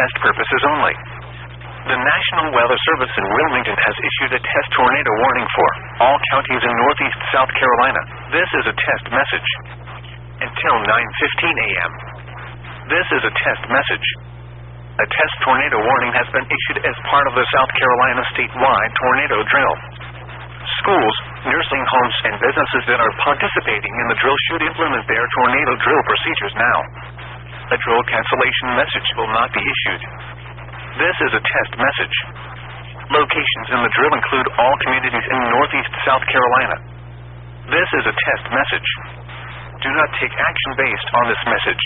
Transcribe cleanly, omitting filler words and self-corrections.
test purposes only. The National Weather Service in Wilmington has issued a test tornado warning for all counties in northeast South Carolina. This is a test message. Until 9:15 a.m. This is a test message. A test tornado warning has been issued as part of the South Carolina statewide tornado drill. Schools, nursing homes, and businesses that are participating in the drill should implement their tornado drill procedures now. A drill cancellation message will not be issued. This is a test message. Locations in the drill include all communities in northeast South Carolina. This is a test message. Do not take action based on this message.